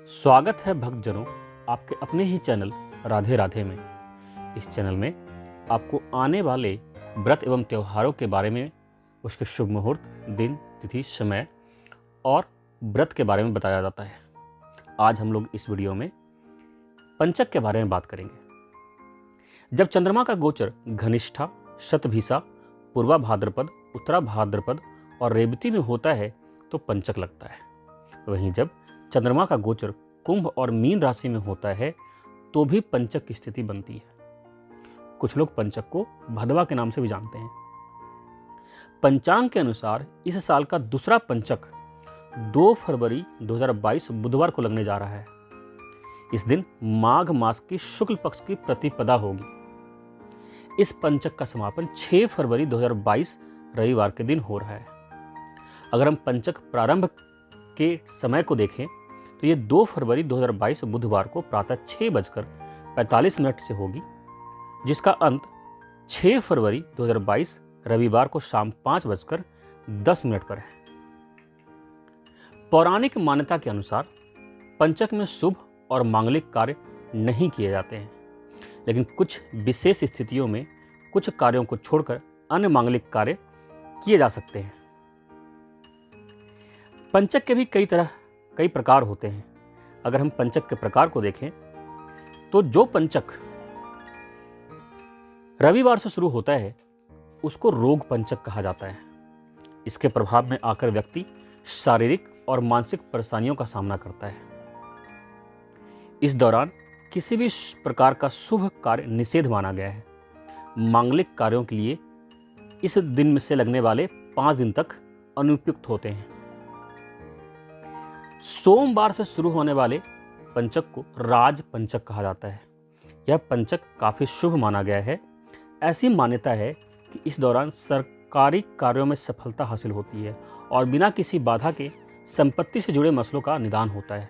स्वागत है भक्तजनों आपके अपने ही चैनल राधे राधे में। इस चैनल में आपको आने वाले व्रत एवं त्योहारों के बारे में, उसके शुभ मुहूर्त, दिन, तिथि, समय और व्रत के बारे में बताया जाता है। आज हम लोग इस वीडियो में पंचक के बारे में बात करेंगे। जब चंद्रमा का गोचर घनिष्ठा, शतभिषा, पूर्वा भाद्रपद, उत्तरा भाद्रपद और रेवती में होता है तो पंचक लगता है। वहीं जब चंद्रमा का गोचर कुंभ और मीन राशि में होता है तो भी पंचक की स्थिति बनती है। कुछ लोग पंचक को भदवा के नाम से भी जानते हैं। पंचांग के अनुसार इस साल का दूसरा पंचक 2 फरवरी 2022 बुधवार को लगने जा रहा है। इस दिन माघ मास की शुक्ल पक्ष की प्रतिपदा होगी। इस पंचक का समापन 6 फरवरी 2022 रविवार के दिन हो रहा है। अगर हम पंचक प्रारंभ के समय को देखें तो ये 2 फरवरी 2022 बुधवार को प्रातः 6:45 से होगी, जिसका अंत 6 फरवरी 2022 रविवार को शाम 5:10 पर है। पौराणिक मान्यता के अनुसार पंचक में शुभ और मांगलिक कार्य नहीं किए जाते हैं, लेकिन कुछ विशेष स्थितियों में कुछ कार्यों को छोड़कर अन्य मांगलिक कार्य किए जा सकते हैं। पंचक के भी कई प्रकार होते हैं। अगर हम पंचक के प्रकार को देखें तो जो पंचक रविवार से शुरू होता है उसको रोग पंचक कहा जाता है। इसके प्रभाव में आकर व्यक्ति शारीरिक और मानसिक परेशानियों का सामना करता है। इस दौरान किसी भी प्रकार का शुभ कार्य निषेध माना गया है। मांगलिक कार्यों के लिए इस दिन में से लगने वाले 5 दिन तक अनुपयुक्त होते हैं। सोमवार से शुरू होने वाले पंचक को राज पंचक कहा जाता है। यह पंचक काफी शुभ माना गया है। ऐसी मान्यता है कि इस दौरान सरकारी कार्यों में सफलता हासिल होती है और बिना किसी बाधा के संपत्ति से जुड़े मसलों का निदान होता है।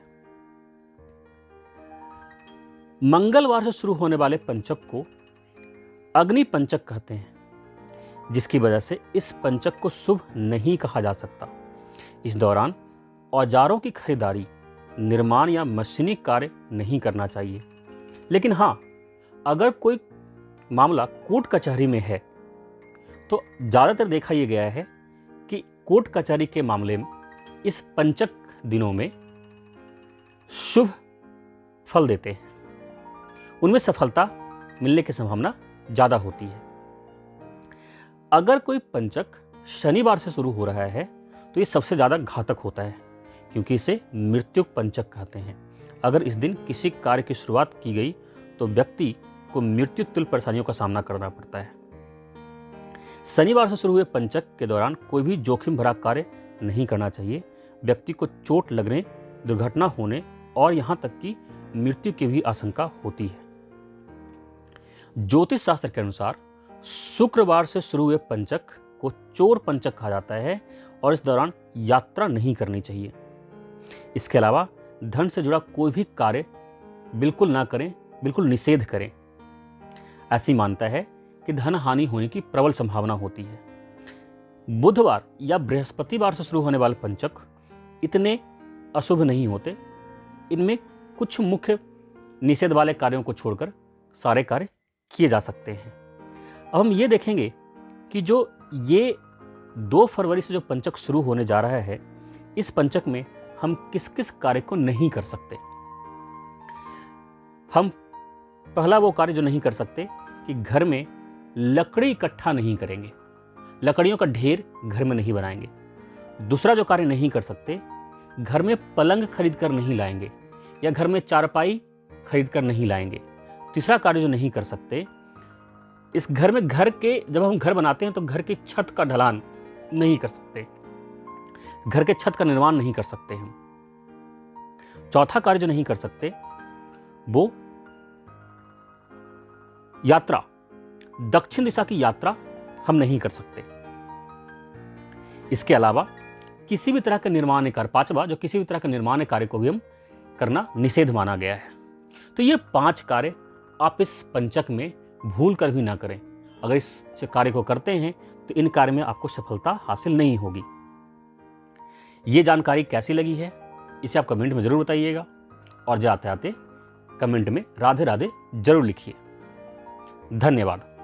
मंगलवार से शुरू होने वाले पंचक को अग्नि पंचक कहते हैं, जिसकी वजह से इस पंचक को शुभ नहीं कहा जा सकता। इस दौरान औजारों की खरीदारी, निर्माण या मशीनी कार्य नहीं करना चाहिए। लेकिन हाँ, अगर कोई मामला कोर्ट कचहरी में है तो ज़्यादातर देखा यह गया है कि कोर्ट कचहरी के मामले में इस पंचक दिनों में शुभ फल देते हैं। उनमें सफलता मिलने की संभावना ज़्यादा होती है। अगर कोई पंचक शनिवार से शुरू हो रहा है तो ये सबसे ज़्यादा घातक होता है, क्योंकि इसे मृत्यु पंचक कहते हैं। अगर इस दिन किसी कार्य की शुरुआत की गई तो व्यक्ति को मृत्यु तुल्य परेशानियों का सामना करना पड़ता है। शनिवार से शुरू हुए पंचक के दौरान कोई भी जोखिम भरा कार्य नहीं करना चाहिए। व्यक्ति को चोट लगने, दुर्घटना होने और यहाँ तक कि मृत्यु की भी आशंका होती है। ज्योतिष शास्त्र के अनुसार शुक्रवार से शुरू हुए पंचक को चोर पंचक कहा जाता है और इस दौरान यात्रा नहीं करनी चाहिए। इसके अलावा धन से जुड़ा कोई भी कार्य बिल्कुल ना करें, बिल्कुल निषेध करें। ऐसी मान्यता है कि धन हानि होने की प्रबल संभावना होती है। बुधवार या बृहस्पतिवार से शुरू होने वाले पंचक इतने अशुभ नहीं होते। इनमें कुछ मुख्य निषेध वाले कार्यों को छोड़कर सारे कार्य किए जा सकते हैं। अब हम ये देखेंगे कि जो ये 2 फरवरी से जो पंचक शुरू होने जा रहा है, इस पंचक में हम किस किस कार्य को नहीं कर सकते। हम पहला वो कार्य जो नहीं कर सकते कि घर में लकड़ी इकट्ठा नहीं करेंगे, लकड़ियों का ढेर घर में नहीं बनाएंगे। दूसरा जो कार्य नहीं कर सकते, घर में पलंग खरीद कर नहीं लाएंगे या घर में चारपाई खरीद कर नहीं लाएंगे। तीसरा कार्य जो नहीं कर सकते, इस घर में जब हम घर बनाते हैं तो घर की छत का ढलान नहीं कर सकते, घर के छत का निर्माण नहीं कर सकते हम। चौथा कार्य जो नहीं कर सकते वो यात्रा, दक्षिण दिशा की यात्रा हम नहीं कर सकते। इसके अलावा किसी भी तरह का निर्माण कार्य, पांचवा जो किसी भी तरह का निर्माण कार्य को भी हम करना निषेध माना गया है। तो ये 5 कार्य आप इस पंचक में भूल कर भी ना करें। अगर इस कार्य को करते हैं तो इन कार्य में आपको सफलता हासिल नहीं होगी। ये जानकारी कैसी लगी है इसे आप कमेंट में ज़रूर बताइएगा और जाते आते कमेंट में राधे राधे जरूर लिखिए। धन्यवाद।